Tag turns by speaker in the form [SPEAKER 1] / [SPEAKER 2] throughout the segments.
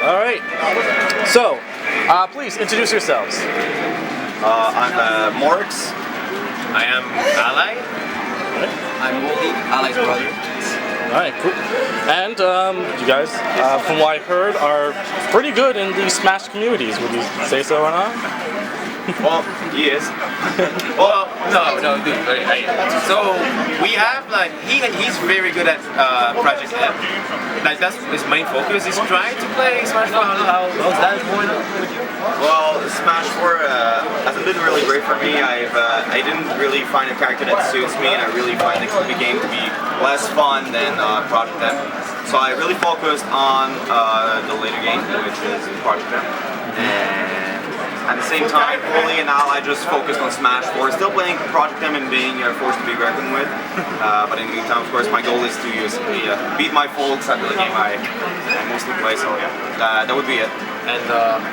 [SPEAKER 1] All right. So, please introduce yourselves.
[SPEAKER 2] I'm MorKs.
[SPEAKER 3] I am Ally.
[SPEAKER 4] I'm Hugo, Ally's brother.
[SPEAKER 1] All right, cool. And you guys, from what I heard, are pretty good in the Smash communities. Would you say so or not?
[SPEAKER 2] Well, he is.
[SPEAKER 3] Well, no, dude. So we have like he's very good at Project M. Like that's his main focus. He's trying to play Smash 4. How's that going on with you?
[SPEAKER 2] Well, Smash 4 hasn't been really great for me. I didn't really find a character that suits me, and I really find the game to be less fun than Project M. So I really focused on the later game, which is Project M. And at the same time, Holy and Ally just focused on Smash 4, still playing Project M and being forced to be reckoned with. But in the meantime, of course, my goal is to beat my folks at the game I mostly play, so yeah, that would be it.
[SPEAKER 3] And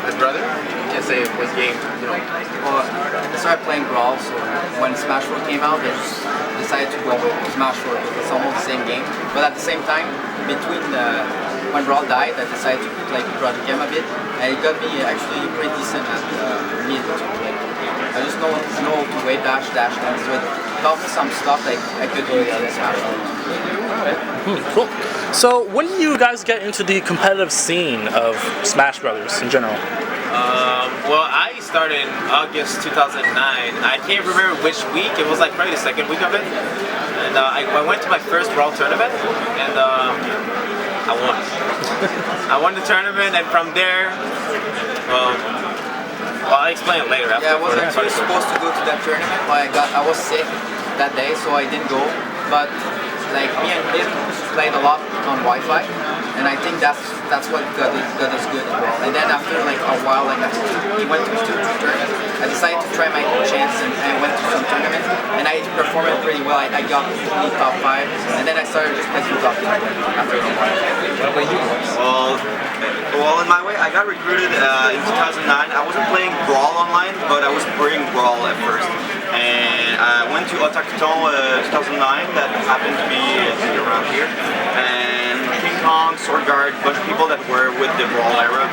[SPEAKER 3] his brother? You can say was game, you know.
[SPEAKER 4] Well, I started playing Brawl, so when Smash 4 came out, I just decided to go with Smash 4 because it's almost the same game. But at the same time, between when Brawl died, I decided to play Project M a bit, and it got me actually pretty decent at mid. I just know to wave dash things, so it taught me some stuff like I could do in Smash 4.
[SPEAKER 1] Cool. So, when did you guys get into the competitive scene of Smash Brothers in general?
[SPEAKER 3] Well, I started in August 2009. I can't remember which week. It was like probably the second week of it. And I went to my first Brawl tournament, and I won. I won the tournament, and from there, well, I'll explain it later.
[SPEAKER 4] Yeah, I was actually supposed to go to that tournament, but I was sick that day, so I didn't go. But like me and him played a lot on Wi-Fi, and I think that's what got us good as well. And then after like a while, like after he went to tournament, I decided to try my chance, and I went to some tournament, and I performed pretty well. I got the top 5, and then I started just playing top 10 after a while.
[SPEAKER 3] What about you?
[SPEAKER 2] Well, in my way, I got recruited in 2009. I wasn't playing Brawl online, but I was playing Brawl at first. And I went to Otakuton 2009, that happened to be around here. And King Kong, Sword Guard, a bunch of people that were with the Brawl era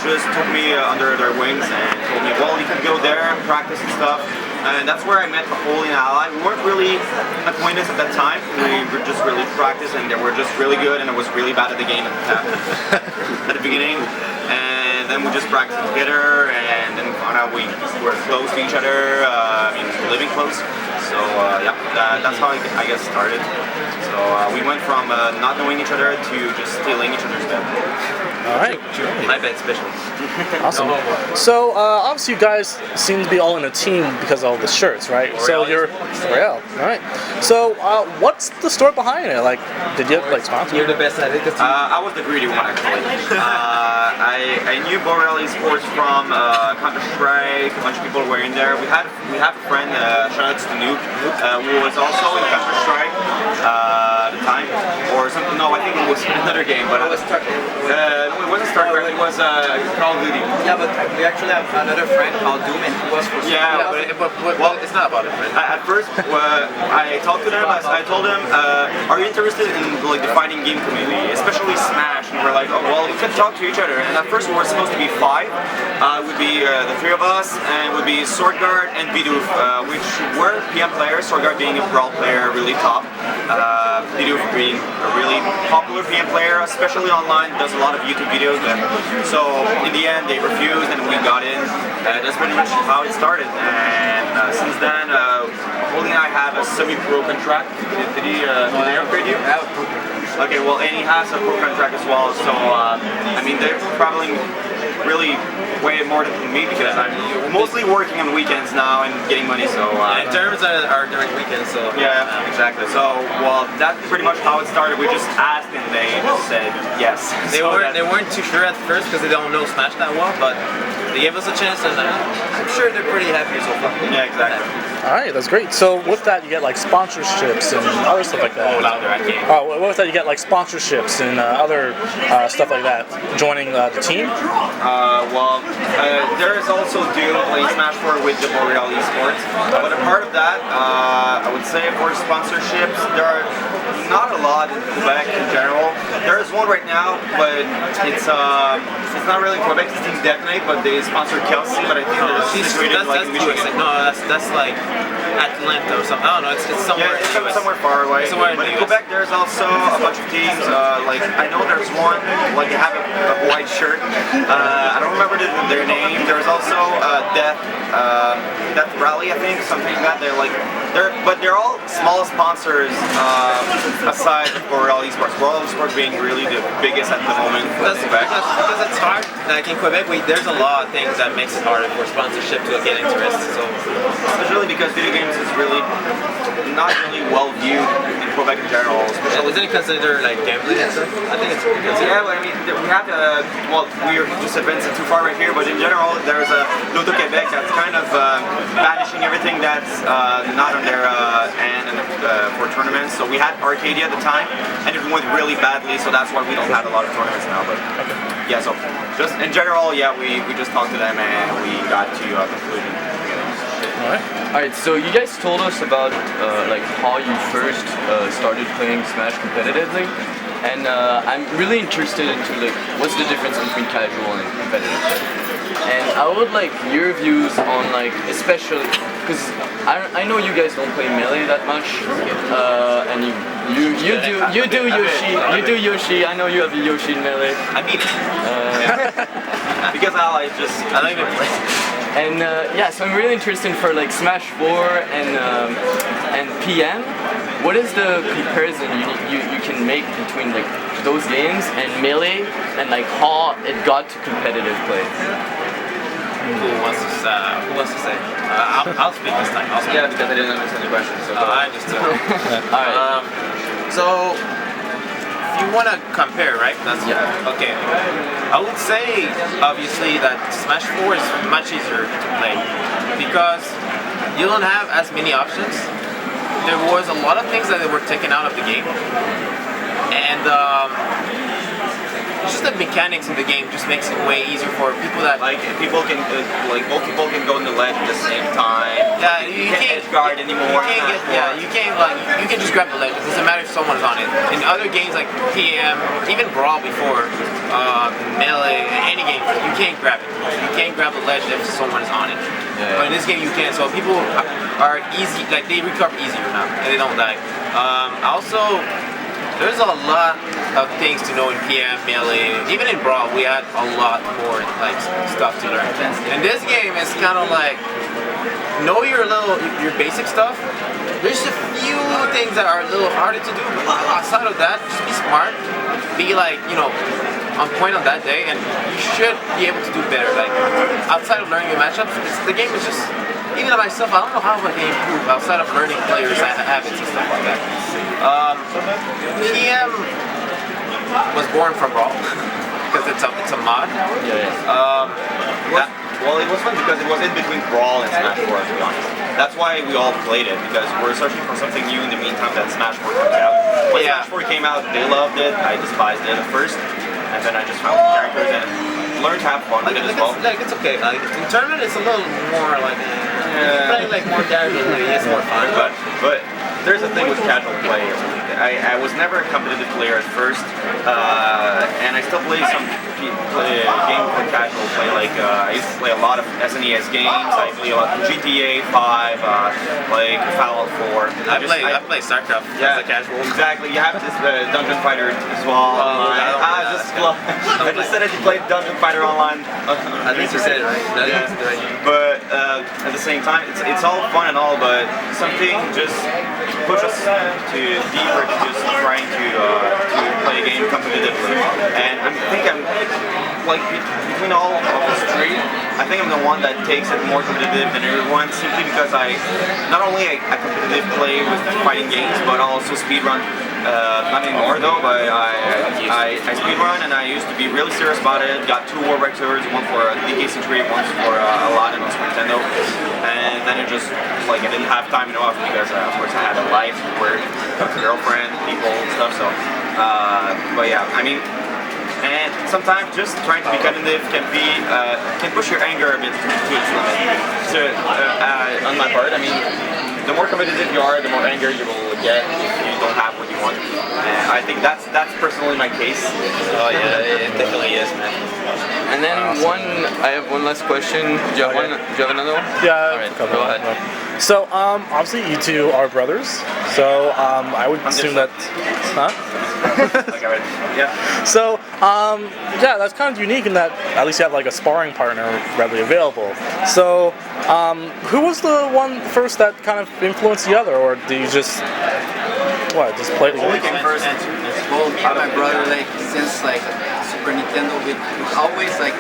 [SPEAKER 2] just took me under their wings and told me, well, you can go there and practice and stuff. And that's where I met Holy and Ally. We weren't really acquaintances at that time. We were just really practiced, and they were just really good, and I was really bad at the game at the beginning. And then we just practiced together, and then found out we were close to each other. Living close. So yeah, that's how I guess started. So we went from not knowing each other to just stealing each other's bed.
[SPEAKER 1] All right.
[SPEAKER 3] My bed special.
[SPEAKER 1] Awesome. So obviously you guys seem to be all in a team because of all the shirts, right? So you're Boreal. All right. So what's the story behind it? Like, did you like sponsor?
[SPEAKER 3] You're the best at it.
[SPEAKER 2] I was the greedy one actually. I knew Boreal eSports from Counter-Strike. A bunch of people were in there. We have a friend, shout out to Nuke, who was also in Counter-Strike at the time, or something. No, I think it was another game, but it was no, it wasn't StarCraft. It was Call of Duty.
[SPEAKER 4] Yeah, but we actually have another friend called Doom, and he was for
[SPEAKER 3] but it's not about it, friend.
[SPEAKER 2] At first, I talked to them. I told them, "Are you interested in like the fighting game community, especially Smash?" And we're like, "Oh, well, we could talk to each other." And at first, we were supposed to be 5. It would be the 3 of us, and it would be Sword Guard and Bidoof, which were PM players. Sword Guard being a Brawl player, really top. Bidoof being a really popular PM player, especially online. Does a lot of YouTube videos. So in the end, they refused, and we got in. That's pretty much how it started. And since then, Holy and I have a semi-pro contract. Did he upgrade you? Okay, well, and he has a pro contract as well. So I mean, they're traveling really way more than me because I'm mostly working on weekends now and getting money. So
[SPEAKER 3] terms are during weekends. So
[SPEAKER 2] yeah, exactly. So well, that's pretty much how it started. We just asked and they just said yes.
[SPEAKER 3] They weren't too sure at first because they don't know Smash that well, but they gave us a chance, and I'm sure they're pretty happy so far.
[SPEAKER 2] Yeah, exactly.
[SPEAKER 1] All right, that's great. So with that, you get like sponsorships and other stuff like that.
[SPEAKER 3] Oh, louder, I can't.
[SPEAKER 1] With that, you get like sponsorships and other stuff like that. Joining the team.
[SPEAKER 2] There is also Doom playing Smash 4 with the Boreal eSports. But a part of that, I would say for sponsorships, there are not a lot in Quebec in general. There is one right now, but it's not really Quebec, it's Team Detonate, but they sponsor Kelsey, but I think they're situated like in Michigan.
[SPEAKER 3] No, that's like Atlanta or something. I don't know, it's somewhere.
[SPEAKER 2] Yeah, it's somewhere far away.
[SPEAKER 3] Somewhere
[SPEAKER 2] But in Quebec, there's also a bunch of teams. Like I know there's one, like they have a white shirt. I don't remember their name. There's also Death Rally, I think, something like that. They're all small sponsors aside from Boreal eSports. Boreal eSports being really the biggest at the moment for Quebec.
[SPEAKER 3] Because it's hard. Like in Quebec, there's a lot of things that makes it harder for sponsorship to get interest. So
[SPEAKER 2] especially because video games is really not really well viewed in Quebec in general.
[SPEAKER 3] Isn't it considered like gambling and stuff? I think it's
[SPEAKER 2] yeah, but I mean, we have we're just advancing too far right here, but in general, there's a Loto Quebec that's kind of banishing everything that's not on their end for tournaments. So we had Arcadia at the time, and it went really badly, so that's why we don't have a lot of tournaments now. But yeah, so just in general, yeah, we just talked to them and we got to a conclusion.
[SPEAKER 5] Alright, so you guys told us about like how you first started playing Smash competitively, and I'm really interested into like what's the difference between casual and competitive play. And I would like your views on like, especially because I know you guys don't play Melee that much, and you do Yoshi. I know you have a Yoshi in Melee.
[SPEAKER 3] I mean,
[SPEAKER 2] because I
[SPEAKER 3] don't even play.
[SPEAKER 5] And yeah, so I'm really interested for like Smash 4 and PM. What is the comparison you can make between like those games and Melee, and like how it got to competitive play?
[SPEAKER 3] Who wants to say? I'll speak this time.
[SPEAKER 2] Yeah, because I didn't understand the question. So
[SPEAKER 3] I understood. Alright. So if you want to compare, right?
[SPEAKER 5] Yeah.
[SPEAKER 3] Okay. I would say obviously that Smash 4 is much easier to play because you don't have as many options. There was a lot of things that were taken out of the game, and just the mechanics in the game just makes it way easier for people that
[SPEAKER 2] like people can both people can go in the ledge at the same time.
[SPEAKER 3] Yeah,
[SPEAKER 2] you can't edge guard anymore.
[SPEAKER 3] You can just grab the ledge. It doesn't matter if someone's on it. In other games like PM, even Brawl before, Melee, any game, you can't grab it. You can't grab the ledge if someone is on it. Yeah. But in this game you can. So people are easy, like they recover easier now and they don't die. Also, there's a lot of things to know in PM, Melee, even in Brawl, we had a lot more like stuff to learn. In this game, it's kind of like, know your basic stuff. There's a few things that are a little harder to do, but outside of that, just be smart, be like, on point on that day, and you should be able to do better. Like, outside of learning your matchups, the game is just, even myself, I don't know how I can improve outside of learning players' habits and stuff like that. PM was born from Brawl because it's a mod.
[SPEAKER 2] Well, it was fun because it was in between Brawl and Smash 4, to be honest. That's why we all played it, because we're searching for something new in the meantime that Smash 4 comes out. When Smash 4 came out, they loved it, I despised it at first, and then I just found the characters and learned to have fun with it as well.
[SPEAKER 3] It's okay. Like, in tournament, it's a little more like, playing like more casually, it's more fun.
[SPEAKER 2] But there's a thing with casual play. I was never a competitive player at first, and I still play game for casual play. Like I used to play a lot of SNES games. I play a lot of GTA 5, like Fallout 4.
[SPEAKER 3] I play StarCraft as a casual.
[SPEAKER 2] Exactly. You have this Dungeon Fighter as well. I just said that you played Dungeon Fighter online.
[SPEAKER 3] At least you said it right.
[SPEAKER 2] But at the same time, it's all fun and all, but something just push us to deeper to just trying to play a game competitively. And I think I'm like between all of us three, I think I'm the one that takes it more competitive than everyone, simply because I not only I competitive play with fighting games, but also speedrun. Not anymore though, but I speedrun, and I used to be really serious about it. Got 2 War Vectors, one for DK3, one for Aladdin on Super Nintendo, and then it just like I didn't have time enough because of course I had a life, work, girlfriend, people and stuff. So, but yeah, I mean. And sometimes just trying to be competitive can push your anger a bit to its limit. So on my part, I mean, the more competitive you are, the more anger you will get if you don't have what you want. And I think that's personally my case. Oh yeah, it definitely is, man.
[SPEAKER 5] And then I have one last question. Do you have one? Do you have another one?
[SPEAKER 1] Yeah.
[SPEAKER 5] All right, go ahead.
[SPEAKER 1] So, obviously you two are brothers. So, I would assume that, huh?
[SPEAKER 2] Okay, yeah.
[SPEAKER 1] So, yeah, that's kind of unique in that at least you have like a sparring partner readily available. So, who was the one first that kind of influenced the other, or do you just play together?
[SPEAKER 2] Only came first.
[SPEAKER 4] Well, me and my brother, like since like Super Nintendo, we always like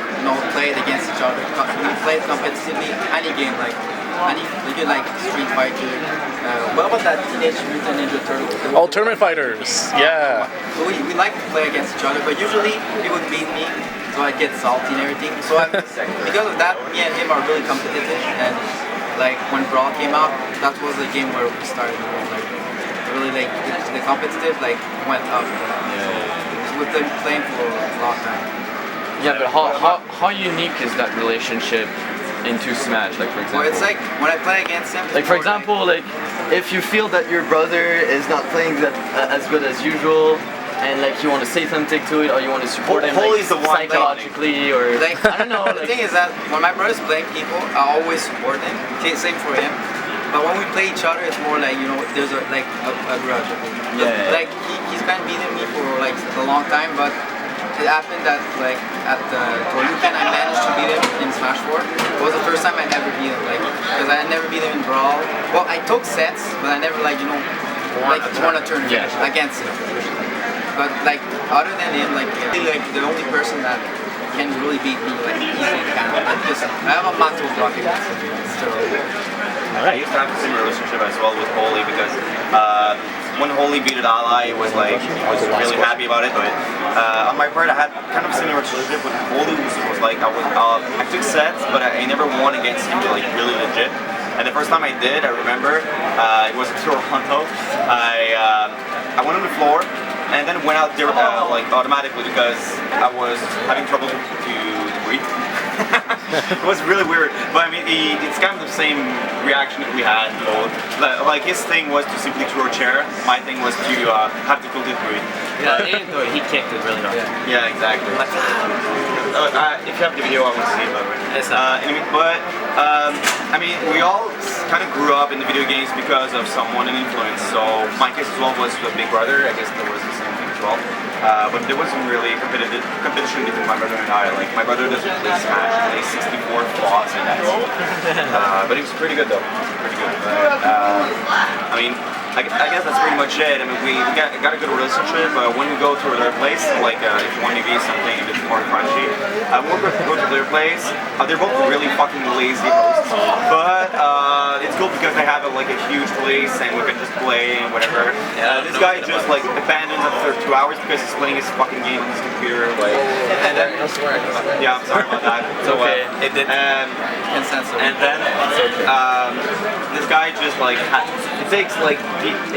[SPEAKER 4] played against each other. We played competitively any game, like we did like Street Fighter. What about that Teenage Mutant Ninja Turtles?
[SPEAKER 1] Oh, Tournament Fighters, yeah.
[SPEAKER 4] We like to play against each other, but usually he would beat me, so I get salty and everything. So because of that, me and him are really competitive, and like when Brawl came out, that was the game where we started like really like the competitive like went up. We've been playing for a long time.
[SPEAKER 5] Yeah, but how unique is that relationship into Smash? Like for example.
[SPEAKER 4] Well, it's like when I play against him.
[SPEAKER 5] Like for example, like if you feel that your brother is not playing that as good as usual, and like you want to say something to it, or you want to support him like, psychologically, or
[SPEAKER 4] like I don't know. The thing is that when my brother's playing people, I always support him. Same for him. But when we play each other, it's more like there's a grudge.
[SPEAKER 5] Yeah.
[SPEAKER 4] Like he's been beating me for like a long time, but it happened that like at the Toryuken I managed to beat him in Smash 4. It was the first time I ever beat him, like because I had never beat him in Brawl. Well, I took sets, but I never won a tournament against him. But like other than him, like the only person that can really beat me like easily kind of like this. I have a Mato block against him.
[SPEAKER 2] I used to have the same relationship as well with Holy because when Holy beat an ally, it was like I was really happy about it. But on my part, I had kind of a similar relationship with Holy, which was like I took sets, but I never won against him like really legit. And the first time I did, I remember it was in Toronto. I went on the floor and then went out there like automatically because I was having trouble to breathe. It was really weird, but I mean, it's kind of the same reaction that we had. Like his thing was to simply throw a chair. My thing was to have difficulty breathing.
[SPEAKER 3] Yeah, he kicked it really hard.
[SPEAKER 2] Yeah, exactly. If you have the video, I want to see it, by the way. Anyway, but I mean, we all kind of grew up in the video games because of someone in influence. So my case as well was a big brother. I guess there was the same thing as well. But there wasn't really competition between my brother and I. Like my brother doesn't play Smash, he plays 64 flaws and that's but he was pretty good though. Pretty good. I mean, I guess that's pretty much it. I mean, we got a good relationship. When we go to their place, like if you want to be something a bit more crunchy, when we go to their place, they're both really fucking lazy hosts. But it's cool because they have like a huge place and we can just play and whatever. This guy just like abandons after 2 hours because he's playing his fucking game on his computer. Like, and then yeah, I'm sorry about that.
[SPEAKER 5] It's okay.
[SPEAKER 2] And then this guy just like it takes like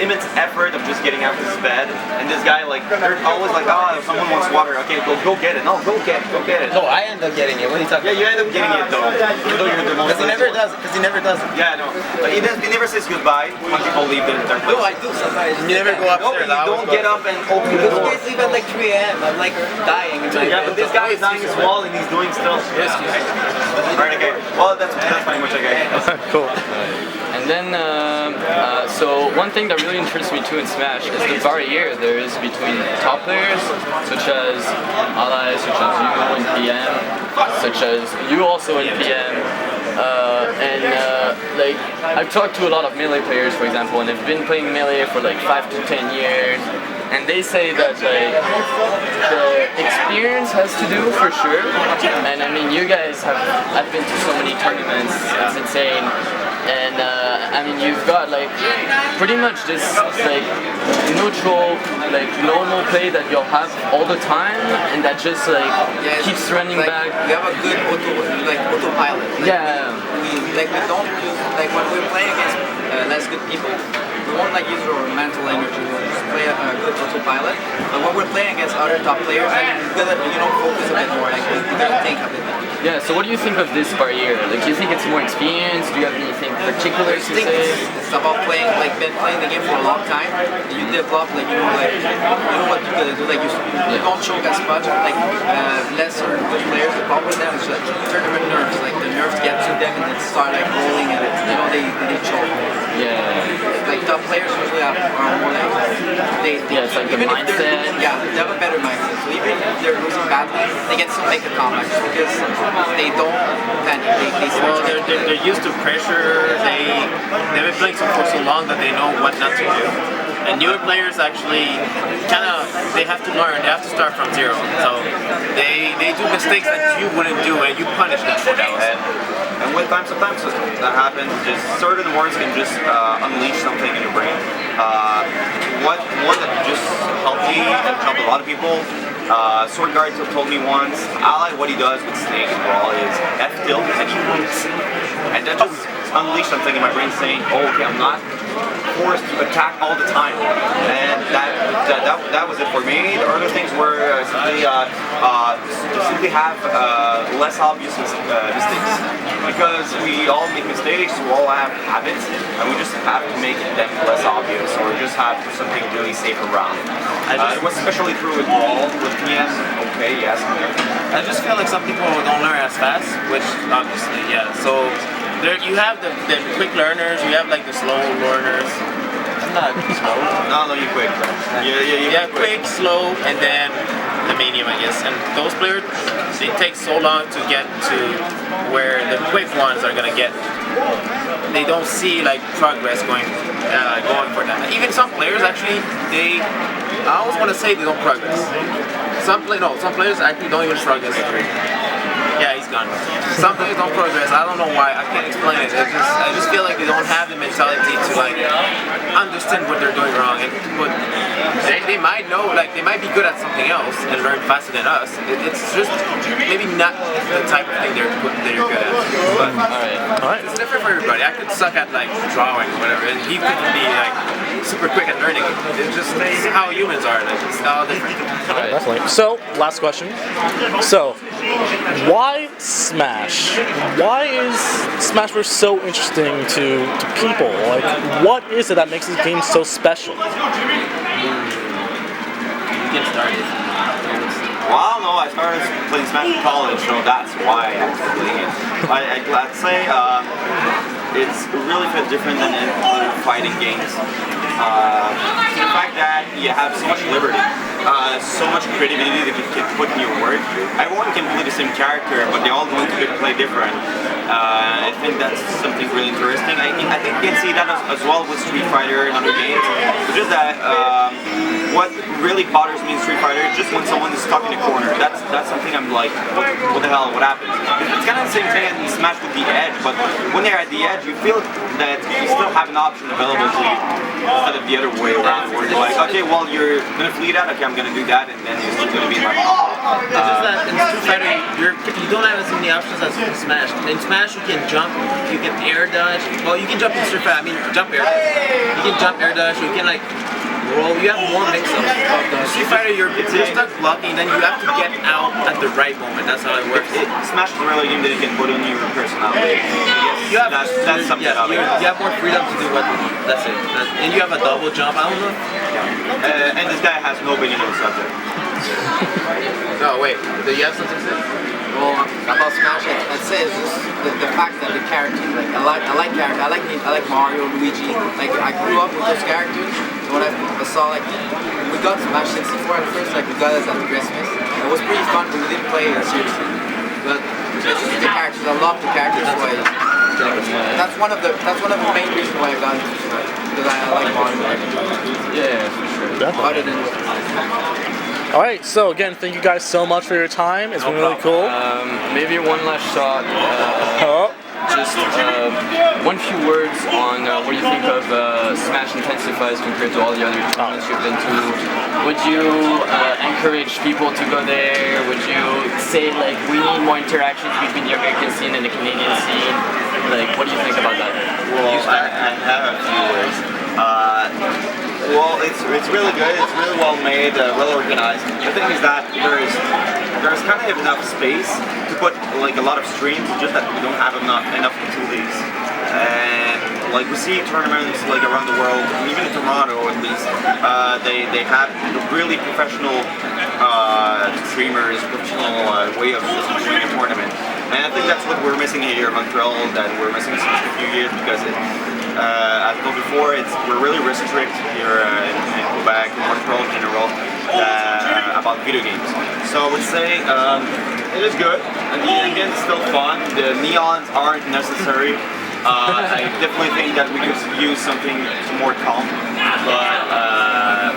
[SPEAKER 2] immense effort of just getting out of his bed, and this guy like they're always like, oh, if someone wants water, okay, go get it. No, go get it.
[SPEAKER 3] No, I end up getting it. What are you talking
[SPEAKER 2] about? Yeah, you end up getting it though. Even though you're the most.
[SPEAKER 3] Because he never does it.
[SPEAKER 2] Yeah, no. But he never says goodbye when people leave their place.
[SPEAKER 4] No, I do sometimes.
[SPEAKER 3] You never go upstairs.
[SPEAKER 2] No, you don't get up and open the door.
[SPEAKER 4] You guys leave at like 3 a.m. I'm like dying.
[SPEAKER 2] Yeah, but this guy is dying as well, and he's doing still. Yes. Right. Okay. Well, that's pretty much okay.
[SPEAKER 1] Cool.
[SPEAKER 5] And then, so one thing that really interests me too in Smash is the barrier there is between top players, such as allies, such as you in PM, such as you also in PM, like I've talked to a lot of melee players, for example, and they've been playing melee for like 5 to 10 years, and they say that like the experience has to do for sure. And I mean, you guys have been to so many tournaments, it's insane. and I mean you've got like pretty much this like neutral, like normal play that you'll have all the time, and that just like keeps running
[SPEAKER 4] like,
[SPEAKER 5] back.
[SPEAKER 4] We have a good autopilot.
[SPEAKER 5] Like,
[SPEAKER 4] we don't use like when we're playing against less good people. We won't like use our mental energy. We'll just play a good autopilot. But when we're playing against other top players, like, we gotta focus a bit more. Like we gotta think a bit more.
[SPEAKER 5] Yeah, so what do you think of this barrier? Like, do you think it's more experience? Do you have anything particular to say?
[SPEAKER 4] It's about playing, like, been playing the game for a long time. You develop, like, you know what you gotta do. Like, you don't choke as much. Like, lesser good players, the problem with them is like tournament nerves. Like, the nerves get to them and then start like rolling and they choke.
[SPEAKER 5] Yeah.
[SPEAKER 4] Like, top players usually are more like
[SPEAKER 5] it's like the mindset.
[SPEAKER 4] They have a better mindset. So even if they're losing badly, they can still make a comeback because they don't panic.
[SPEAKER 3] They're used to pressure. They've been playing for so long that they know what not to do. And newer players actually they have to learn. They have to start from zero. So they do mistakes that you wouldn't do, and you punish them for that.
[SPEAKER 2] And with time, sometimes that happens. Just certain words can just unleash something in your brain. One that just helped me and helped a lot of people. Sword Guard told me once, I like what he does with Snake and Brawl is F tilt and he moves. And that just unleashed something in my brain saying, oh, okay, I'm not forced to attack all the time. And that was it for me. The other things were simply have less obvious mistakes. Because we all make mistakes, we all have habits, and we just have to make them less obvious, or just have something really safe around. It was especially true with Brawl, with TM, okay, yes.
[SPEAKER 3] I just feel like some people don't learn as fast, which obviously, yeah. So you have the quick learners, you have like the slow learners. I'm not slow.
[SPEAKER 2] No, you're quick.
[SPEAKER 3] Yeah, quick, slow, and then the medium, I guess. And those players, it takes so long to get to where the quick ones are gonna get. They don't see like progress going for them. Even some players actually, I always want to say they don't progress. Some players actually don't even progress. Yeah, he's gone. Some players don't progress. I don't know why. I can't explain it. I just feel like they don't have the mentality to like understand what they're doing wrong. But they might know, like they might be good at something else and learn faster than us. It's just maybe not the type of thing they're good at. But
[SPEAKER 1] Alright.
[SPEAKER 3] it's different for everybody. I could suck at like drawing or whatever, and he could be like super quick at learning. It's just how humans are. Like it's all different.
[SPEAKER 1] Definitely. So, last question. So, why Smash? Why is Smash Bros. So interesting to people? Like, what is it that makes this game so special?
[SPEAKER 3] You get started.
[SPEAKER 2] Well, no, I started playing Smash in college, so that's why I started playing it. I'd say it's really bit different than in other fighting games. The fact that you have so much liberty, so much creativity that you can put in your work. Everyone can play the same character, but they all going to play different. I think that's something really interesting. I think you can see that as well with Street Fighter and other games. It's just that what really bothers me in Street Fighter is just when someone is stuck in a corner. That's something I'm like, what the hell, what happens? It's kind of the same thing in Smash with the edge, but when they're at the edge, you feel that you still have an option available to you instead of the other way around, where you're like, okay, well, you're gonna flee that, okay, I'm gonna do that, and then you're still gonna be in my combo.
[SPEAKER 3] It's just that in Street Fighter, you don't have as many options as in Smash. In Smash, you can jump, you can air dodge. Well, you can jump in Street Fighter, jump air. You can jump air dodge, you can like roll. You have more mix-ups. In Street Fighter, you're stuck blocking, then you have to get out at the right moment. That's how it works.
[SPEAKER 2] Smash is really a game that you can put on your personality.
[SPEAKER 3] You have,
[SPEAKER 2] that's something about it.
[SPEAKER 3] You have more freedom to do what you want. That's it. And you have a double jump. I don't know.
[SPEAKER 2] And this guy has no opinion on the subject.
[SPEAKER 3] No, wait. Do you have something to say?
[SPEAKER 4] Well, about Smash, I'd say it's just the fact that the characters, like I like characters. I like Mario, Luigi. Like I grew up with those characters. So when I saw like we got Smash 64 at first, like we got it at Christmas. It was pretty fun, but we didn't play it seriously. But it's just the characters. I love the characters. That's one of the main reasons why I got into Smash, because I like Mario.
[SPEAKER 5] Yeah, for sure.
[SPEAKER 1] Definitely.
[SPEAKER 4] Other than
[SPEAKER 1] Alright, so again, thank you guys so much for your time. It's been really cool.
[SPEAKER 5] Maybe one last shot. just one few words on what you think of Smash Intensifies compared to all the other tournaments you've been to. Would you encourage people to go there? Would you say like we need more interactions between the American scene and the Canadian scene? Like, what do you think about that?
[SPEAKER 2] Well, I have a few words. Well, it's really good. It's really well made, well organized. The thing is that there's kind of enough space to put like a lot of streams, just that we don't have enough facilities. And like we see tournaments like around the world, even in Toronto at least, they have really professional streamers, professional way of doing a tournament. And I think that's what we're missing here in Montreal, that we're missing since a few years, because as I told before, we're really restricted here in Quebec, in Montreal in general, about video games. So I would say it is good, and the ambience is still fun. The neons aren't necessary. I definitely think that we could use something more calm, but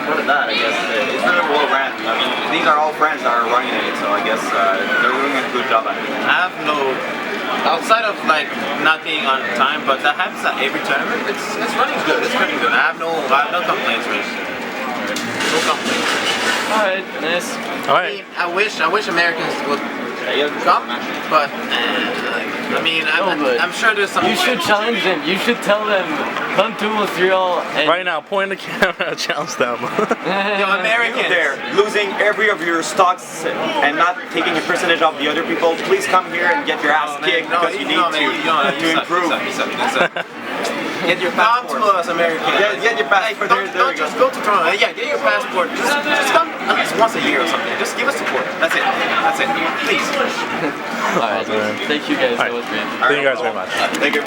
[SPEAKER 2] more than that, I guess it's really well ran. I mean, these are all friends that are running it, so I guess they're doing a good job at it.
[SPEAKER 3] I have no, outside of like not being on time, but that happens at every tournament. It's running good. It's running good. I have no complaints, really. No complaints.
[SPEAKER 5] All right, nice.
[SPEAKER 1] All right.
[SPEAKER 3] I wish Americans would come, but I mean, I'm sure there's some.
[SPEAKER 5] You should challenge them. You should tell them, come to Montreal. And
[SPEAKER 1] Right now, point the camera, challenge them.
[SPEAKER 3] Yo, Americans.
[SPEAKER 2] There, losing every of your stocks and not taking a percentage of the other people. Please come here and get your ass kicked because you need to improve.
[SPEAKER 3] Get your passport. Come to us, Americans.
[SPEAKER 2] Get your passport.
[SPEAKER 3] Don't just go to Toronto. Yeah, get your passport. Just come at least once a year or something. Just give us support. That's it. That's it. Please.
[SPEAKER 5] all right, thank you guys.
[SPEAKER 1] All right.
[SPEAKER 5] That was great.
[SPEAKER 1] Thank you guys very much.
[SPEAKER 2] Thank you.